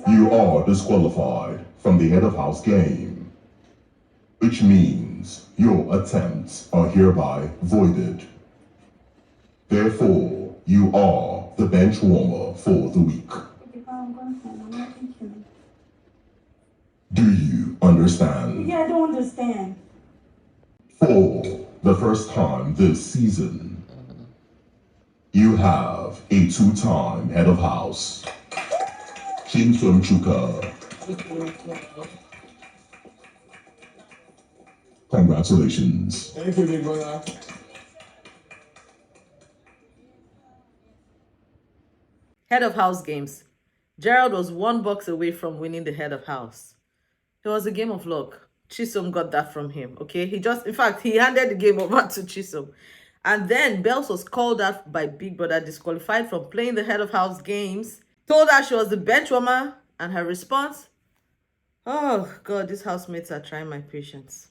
You are disqualified from the head of house game, which means your attempts are hereby voided. Therefore, you are the bench warmer for the week. Do you understand? Yeah, I don't understand. For the first time this season, you have a two-time head of house, Cynthia. Congratulations. Thank you, big brother. Head of house games. Gerald was 1 box away from winning the head of house. It was a game of luck. Chisom got that from him, okay? In fact, he handed the game over to Chisom. And then Bells was called out by Big Brother, disqualified from playing the head of house games. Told her she was the bench warmer, and her response, oh God, these housemates are trying my patience.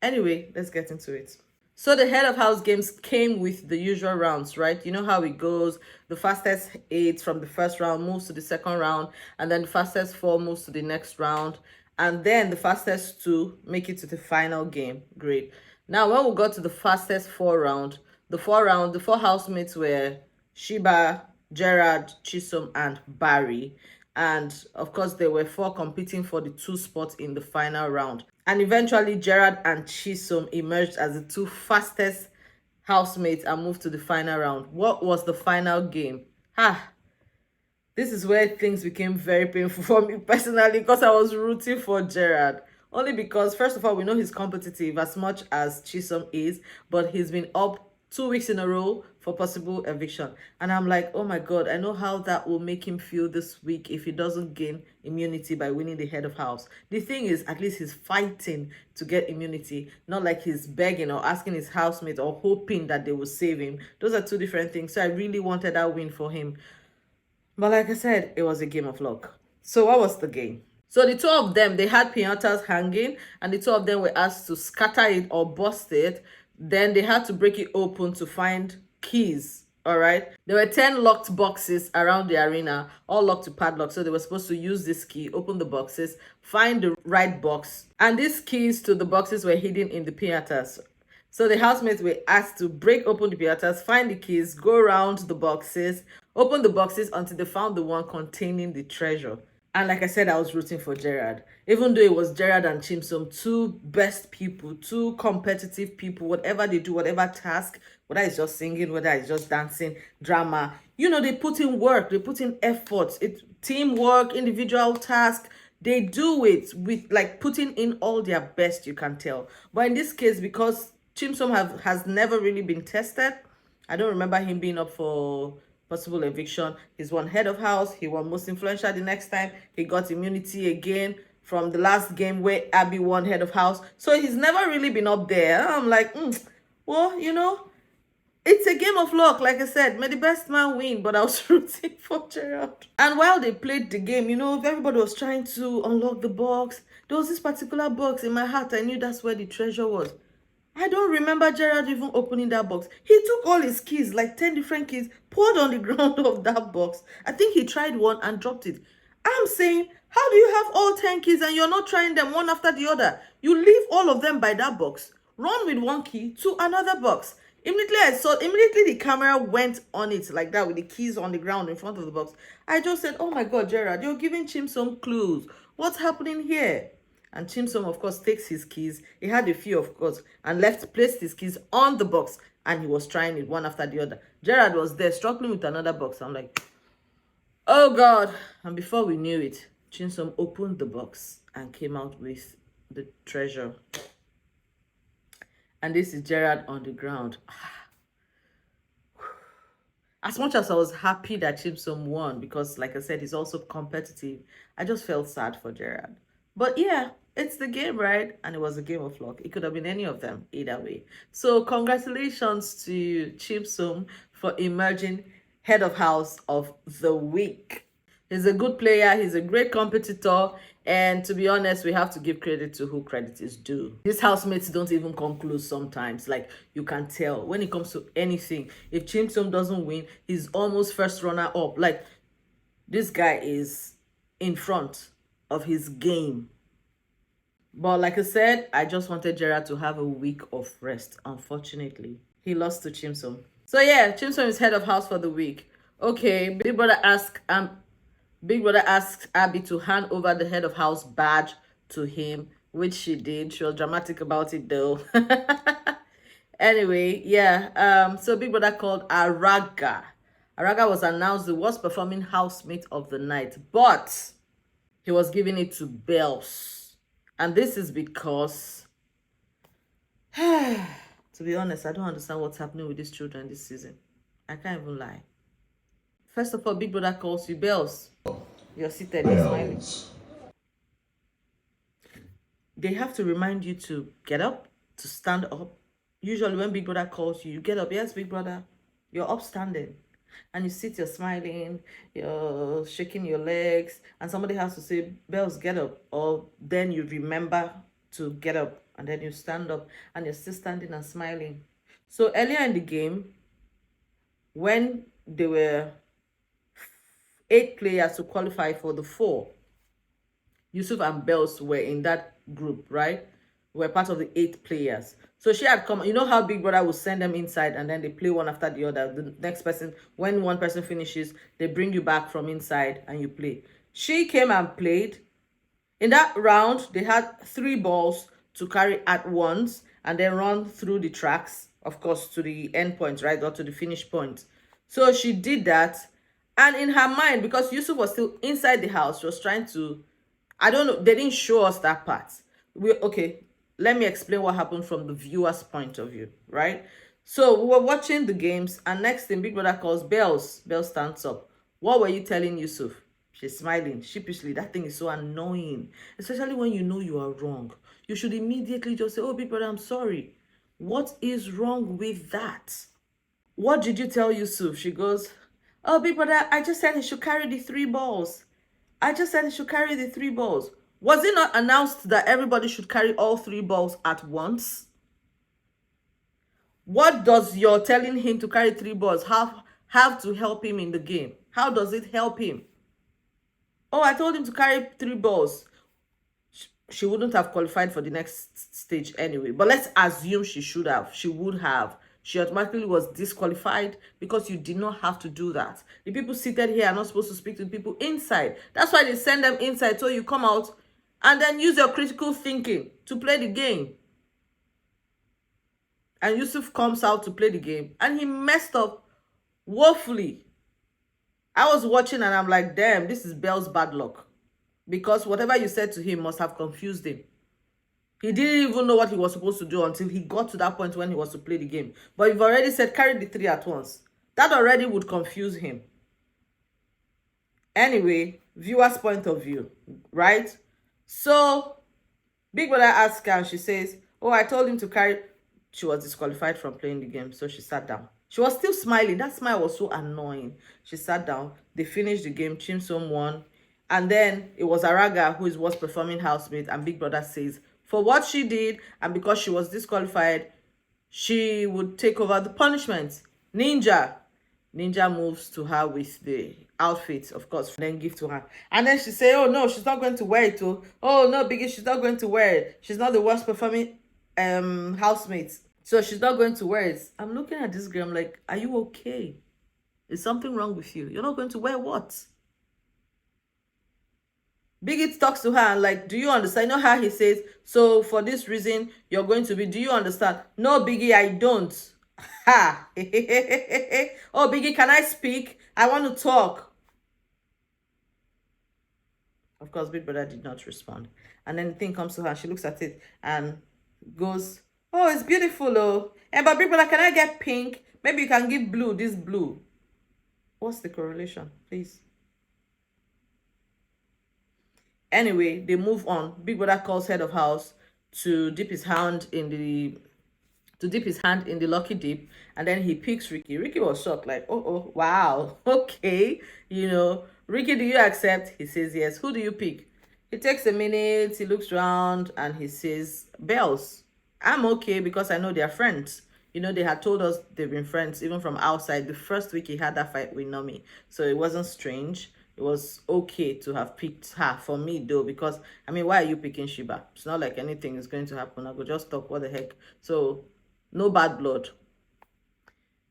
Anyway, let's get into it. So the head of house games came with the usual rounds, right? You know how it goes. The fastest 8 from the first round moves to the second round, and then the fastest 4 moves to the next round, and then the fastest 2 make it to the final game. Great. Now, when we got to the fastest 4 round, the 4 housemates were Sheba, Gerard, Chisom, and Barry. And of course, there were 4 competing for the 2 spots in the final round. And eventually, Gerard and Chisom emerged as the 2 fastest housemates and moved to the final round. What was the final game? This is where things became very painful for me personally, because I was rooting for Gerard. Only because, first of all, we know he's competitive as much as Chisom is, but he's been up 2 weeks in a row for possible eviction. And I'm like, oh my God, I know how that will make him feel this week if he doesn't gain immunity by winning the head of house. The thing is, at least he's fighting to get immunity, not like he's begging or asking his housemates or hoping that they will save him. Those are 2 different things. So I really wanted that win for him. But like I said, it was a game of luck. So what was the game? So the 2 of them, they had piñatas hanging, and the 2 of them were asked to scatter it or bust it. Then they had to break it open to find keys. All right. There were 10 locked boxes around the arena, all locked to padlock. So they were supposed to use this key, open the boxes, find the right box. And these keys to the boxes were hidden in the piñatas. So the housemates were asked to break open the piñatas, find the keys, go around the boxes, open the boxes until they found the one containing the treasure. And like I said, I was rooting for Gerard. Even though it was Gerard and Chisom, 2 best people, 2 competitive people, whatever they do, whatever task, whether it's just singing, whether it's just dancing, drama, you know, they put in work, they put in effort, teamwork, individual task. They do it with like putting in all their best, you can tell. But in this case, because Chisom has never really been tested, I don't remember him being up for possible eviction. He's won head of house. He won most influential the next time. He got immunity again from the last game where Abby won head of house. So he's never really been up there. I'm like, well, you know, it's a game of luck. Like I said, may the best man win, but I was rooting for Gerald. And while they played the game, you know, everybody was trying to unlock the box. There was this particular box in my heart. I knew that's where the treasure was. I don't remember Gerard even opening that box. He took all his keys, like 10 different keys, poured on the ground of that box. I think he tried one and dropped it. I'm saying, how do you have all 10 keys and you're not trying them one after the other? You leave all of them by that box, run with 1 key to another box. Immediately the camera went on it like that with the keys on the ground in front of the box. I just said, oh my God, Gerard, you're giving Chim some clues. What's happening here? And Chisom, of course, takes his keys. He had a few, of course, and placed his keys on the box, and he was trying it one after the other. Gerard was there struggling with another box. I'm like, oh God. And before we knew it, Chisom opened the box and came out with the treasure. And this is Gerard on the ground. As much as I was happy that Chisom won, because like I said, he's also competitive, I just felt sad for Gerard. But yeah, it's the game, right? And it was a game of luck. It could have been any of them, either way. So congratulations to Chisom for emerging head of house of the week. He's a good player. He's a great competitor. And to be honest, we have to give credit to who credit is due. These housemates don't even come close sometimes. Like, you can tell when it comes to anything. If Chisom doesn't win, he's almost first runner up. Like, This guy is in front of his game. But like I said, I just wanted Gerald to have a week of rest. Unfortunately, he lost to Chimsom. So yeah, Chimsom is head of house for the week. Okay, Big Brother asked Abby to hand over the head of house badge to him, which she did. She was dramatic about it though. Anyway, yeah. So Big Brother called Araga. Araga was announced the worst performing housemate of the night, but he was giving it to Bells. And this is because, to be honest, I don't understand what's happening with these children this season. I can't even lie. First of all, Big Brother calls you Bells. You're seated, you're smiling. Bells. They have to remind you to get up, to stand up. Usually when Big Brother calls you, you get up. Yes, Big Brother, you're upstanding. And you sit, you're smiling, you're shaking your legs, and somebody has to say, Bells, get up. Or then you remember to get up, and then you stand up, and you're still standing and smiling. So earlier in the game, when there were 8 players to qualify for the 4, Yusuf and Bells were in that group, right? Were part of the 8 players. So she had come, you know how Big Brother will send them inside and then they play one after the other. The next person, when one person finishes, they bring you back from inside and you play. She came and played. In that round, they had 3 balls to carry at once and then run through the tracks, of course, to the end point, right? Or to the finish point. So she did that. And in her mind, because Yusuf was still inside the house, she was trying to, I don't know, they didn't show us that part. Okay, let me explain what happened from the viewer's point of view, right? So we were watching the games, and next thing, Big Brother calls Bells. Bells stands up. What were you telling Yusuf? She's smiling sheepishly. That thing is so annoying, especially when you know you are wrong. You should immediately just say, oh, Big Brother, I'm sorry. What is wrong with that? What did you tell Yusuf? She goes, oh, Big Brother, I just said he should carry the 3 balls. I just said he should carry the 3 balls. Was it not announced that everybody should carry all 3 balls at once? What does your telling him to carry 3 balls have to help him in the game? How does it help him? Oh, I told him to carry 3 balls. She wouldn't have qualified for the next stage anyway. But let's assume she should have. She would have. She automatically was disqualified because you did not have to do that. The people seated here are not supposed to speak to the people inside. That's why they send them inside so you come out and then use your critical thinking to play the game. And Yusuf comes out to play the game and he messed up woefully. I was watching and I'm like, damn, this is Belle's bad luck. Because whatever you said to him must have confused him. He didn't even know what he was supposed to do until he got to that point when he was to play the game. But you've already said carry the 3 at once. That already would confuse him. Anyway, viewer's point of view, right? So, Big Brother asked her and she says, oh, I told him to carry. She was disqualified from playing the game, so she sat down. She was still smiling. That smile was so annoying. She sat down. They finished the game. Chimsom won. And then it was Araga who is worst performing housemate. And Big Brother says, for what she did and because she was disqualified, she would take over the punishment. Ninja moves to her with the outfit, of course, then give to her. And then she say, oh no, she's not going to wear it. Oh no, Biggie, she's not going to wear it. She's not the worst performing housemate. So she's not going to wear it. I'm looking at this girl, I'm like, are you okay? Is something wrong with you? You're not going to wear what? Biggie talks to her and like, do you understand? You know how he says, so for this reason, you're going to be, do you understand? No, Biggie, I don't. Ha! Oh, Biggie, can I speak? I want to talk. Of course, Big Brother did not respond. And then the thing comes to her, she looks at it and goes, oh, it's beautiful, oh. But Big Brother, can I get pink? Maybe you can give blue, this blue. What's the correlation, please? Anyway, they move on. Big Brother calls head of house to dip his hand in the lucky dip, and then he picks Ricky. Ricky was shocked, like, oh, wow, okay, Ricky, do you accept? He says yes. Who do you pick? He takes a minute, he looks around, and he says, Bells. I'm okay because I know they're friends. They had told us they've been friends even from outside. The first week he had that fight with Nomi, so it wasn't strange. it was okay to have picked her for me though, because I mean, why are you picking Sheba? It's not like anything is going to happen. I could just talk, what the heck. So no bad blood.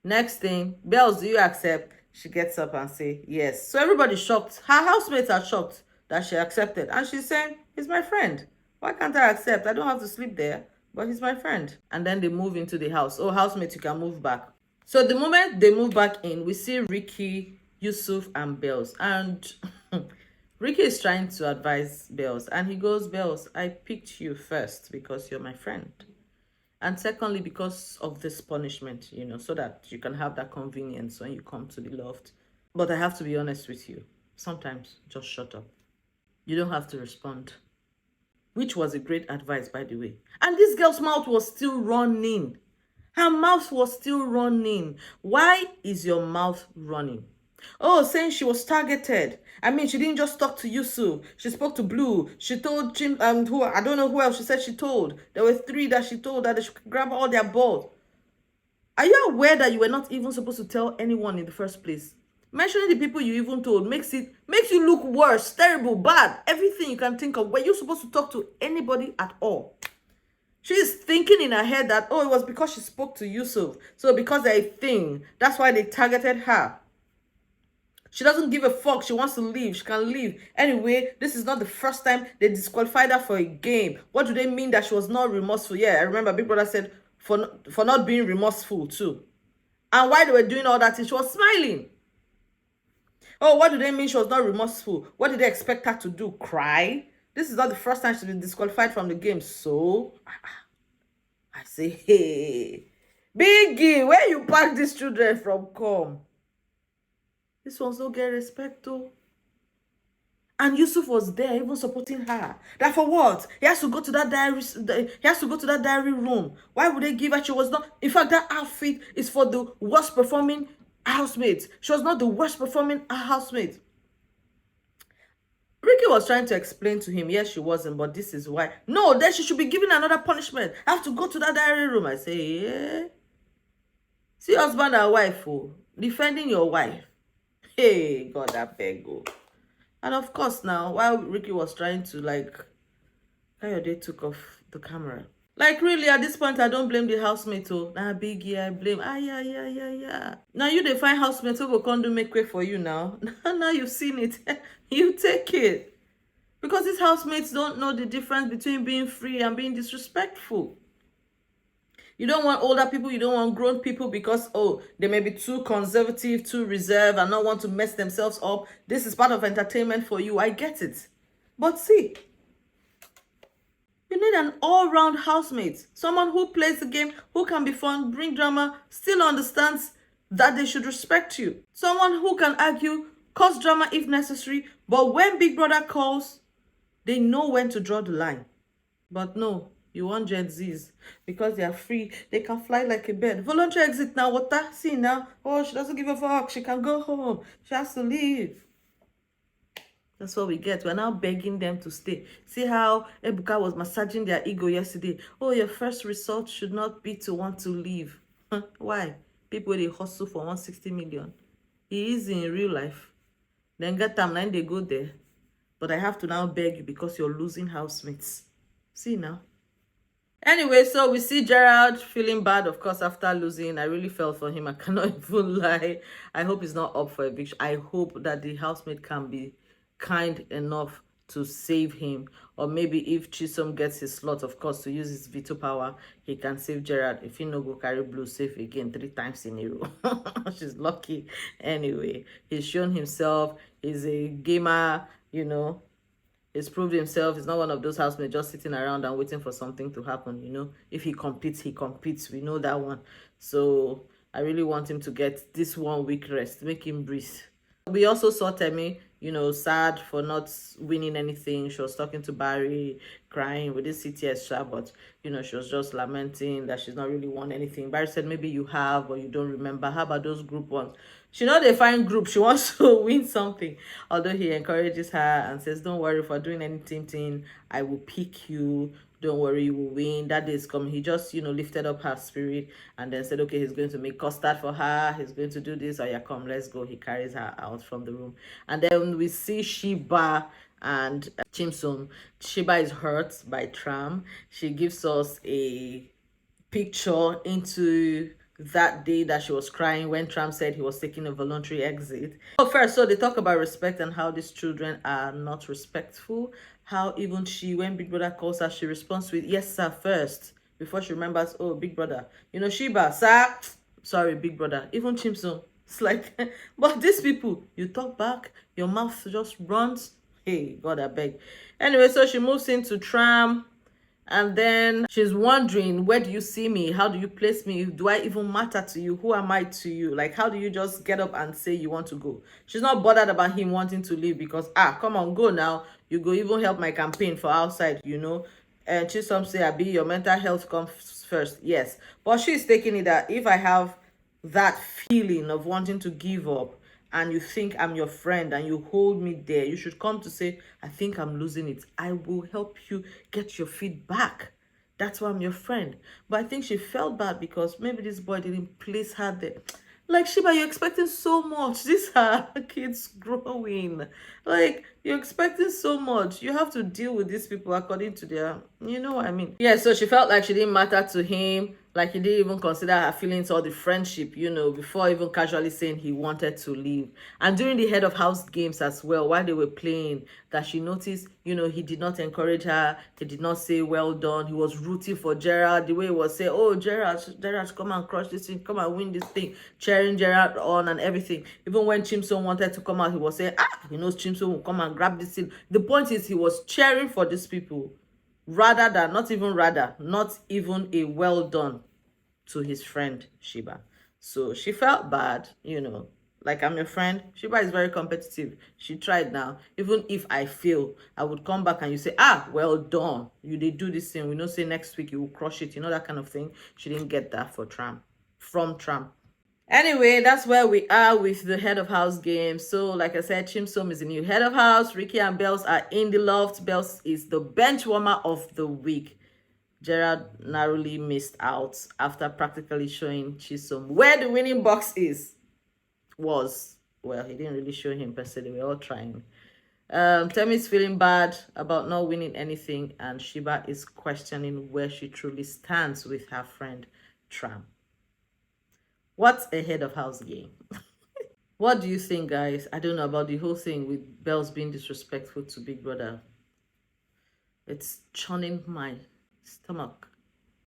Next thing, Bells, do you accept? She gets up and say yes. So everybody's shocked. Her housemates are shocked that she accepted, and she's saying, he's my friend. Why can't I accept? I don't have to sleep there, but he's my friend. And then they move into the house. Oh, housemates, you can move back. So the moment they move back in, we see Ricky, Yusuf, and Bells. And Ricky is trying to advise Bells. And he goes, Bells, I picked you first because you're my friend. And secondly, because of this punishment, you know, so that you can have that convenience when you come to the loft. But I have to be honest with you. Sometimes just shut up. You don't have to respond. Which was a great advice, by the way. And this girl's mouth was still running. Her mouth was still running. Why is your mouth running? Oh, saying she was targeted. I mean, she didn't just talk to Yusuf. She spoke to Blue. She told Jim, who I don't know who else she said she told. There were 3 that she told that they should grab all their balls. Are you aware that you were not even supposed to tell anyone in the first place? Mentioning the people you even told makes you look worse, terrible, bad, everything you can think of. Were you supposed to talk to anybody at all? She's thinking in her head that, oh, it was because she spoke to Yusuf. So because they're a thing, that's why they targeted her. She doesn't give a fuck. She wants to leave. She can leave. Anyway, this is not the first time they disqualified her for a game. What do they mean that she was not remorseful? Yeah, I remember Big Brother said for not being remorseful too. And while they were doing all that, she was smiling. Oh, what do they mean she was not remorseful? What did they expect her to do? Cry? This is not the first time she's been disqualified from the game. So, I say, hey, Biggie, where you pack these children from? Come. This one's not get respect though. And Yusuf was there, even supporting her. That for what? He has to go to that diary. He has to go to that diary room. Why would they give her? She was not. In fact, that outfit is for the worst performing housemate. She was not the worst performing housemate. Ricky was trying to explain to him, yes, she wasn't, but this is why. No, then she should be given another punishment. I have to go to that diary room. I say, yeah. See, husband and wife, oh, defending your wife. Hey, God, I beg you. And of course, now, while Ricky was trying to, like, Kayode took off the camera. Like, really, at this point, I don't blame the housemate, oh. Nah, Biggie, I blame. Yeah. Now, you define housemate who go come do make way for you now. Now you've seen it. You take it. Because these housemates don't know the difference between being free and being disrespectful. You don't want older people, you don't want grown people because, oh, they may be too conservative, too reserved, and not want to mess themselves up. This is part of entertainment for you. I get it. But see, you need an all-round housemate. Someone who plays the game, who can be fun, bring drama, still understands that they should respect you. Someone who can argue, cause drama if necessary, but when Big Brother calls, they know when to draw the line. But no. You want Gen Zs because they are free. They can fly like a bird. Voluntary exit now. What that? See now? Oh, she doesn't give a fuck. She can go home. She has to leave. That's what we get. We're now begging them to stay. See how Ebuka was massaging their ego yesterday. Oh, your first result should not be to want to leave. Why? People, they hustle for 160 million. He is in real life. Then get time, then they go there. But I have to now beg you because you're losing housemates. See now? Anyway, so we see Gerald feeling bad, of course, after losing. I really felt for him. I cannot even lie. I hope he's not up for eviction. I hope that the housemate can be kind enough to save him. Or maybe if Chisom gets his slot, of course, to use his veto power, he can save Gerald. If he no go carry Blue safe again 3 times in a row. She's lucky. Anyway, he's shown himself. He's a gamer, you know. He's proved himself. He's not one of those housemates just sitting around and waiting for something to happen, you know. If he competes, he competes. We know that one. So I really want him to get this 1 week rest. Make him breathe. We also saw Temi, you know, sad for not winning anything. She was talking to Barry, crying. We didn't see tears, but, you know, she was just lamenting that she's not really won anything. Barry said, maybe you have, but you don't remember. How about those group ones? She know they find group. She wants to win something. Although he encourages her and says, don't worry, for doing anything, I will pick you. Don't worry, you will win. That day is coming. He just, lifted up her spirit and then said, okay, he's going to make custard for her. He's going to do this. Oh, yeah, come, let's go. He carries her out from the room. And then we see Sheba and Chimsum. Sheba is hurt by Tram. She gives us a picture into that day that she was crying when Trump said he was taking a voluntary exit. First, so they talk about respect and how these children are not respectful. How even she, when Big Brother calls her, she responds with, yes, sir, first. Before she remembers, oh, Big Brother. Sheba, sir. Sorry, Big Brother. Even Chimson. It's like, but these people, you talk back, your mouth just runs. Hey, God, I beg. Anyway, so she moves into Tram. And then she's wondering, where do you see me? How do you place me? Do I even matter to you? Who am I to you? Like, how do you just get up and say you want to go? She's not bothered about him wanting to leave because, come on, go now. You go even help my campaign for outside, And Chisom say, Abi, your mental health comes first. Yes. But she's taking it that if I have that feeling of wanting to give up, and you think I'm your friend and you hold me there, you should come to say, I think I'm losing it. I will help you get your feet back. That's why I'm your friend. But I think she felt bad because maybe this boy didn't place her there. Like, Sheba, you're expecting so much. These are kids growing. Like, you're expecting so much. You have to deal with these people according to their, you know what I mean? Yeah, so she felt like she didn't matter to him. Like, he didn't even consider her feelings or the friendship, before even casually saying he wanted to leave. And during the head of house games as well, while they were playing, that she noticed, he did not encourage her. He did not say, well done. He was rooting for Gerald. The way he was saying, oh, Gerald, come and crush this thing. Come and win this thing. Cheering Gerald on and everything. Even when Chimson wanted to come out, he was saying, he knows Chimson will come and grab this thing. The point is, he was cheering for these people. Not even a well done to his friend Sheba. So she felt bad, like, I'm your friend. Sheba is very competitive. She tried now. Even if I fail, I would come back and you say, well done. You did do this thing. We know say next week you will crush it. That kind of thing. She didn't get that from Trump. Anyway, that's where we are with the head of house game. So, like I said, Chimsom is the new head of house. Ricky and Bells are in the loft. Bells is the bench warmer of the week. Gerald narrowly missed out after practically showing Chisom where the winning box was. Well, he didn't really show him per se. They were all trying. Temi's feeling bad about not winning anything, and Sheba is questioning where she truly stands with her friend Tram. What's a head of house game? What do you think, guys? I don't know about the whole thing with Bells being disrespectful to Big Brother. It's churning my stomach.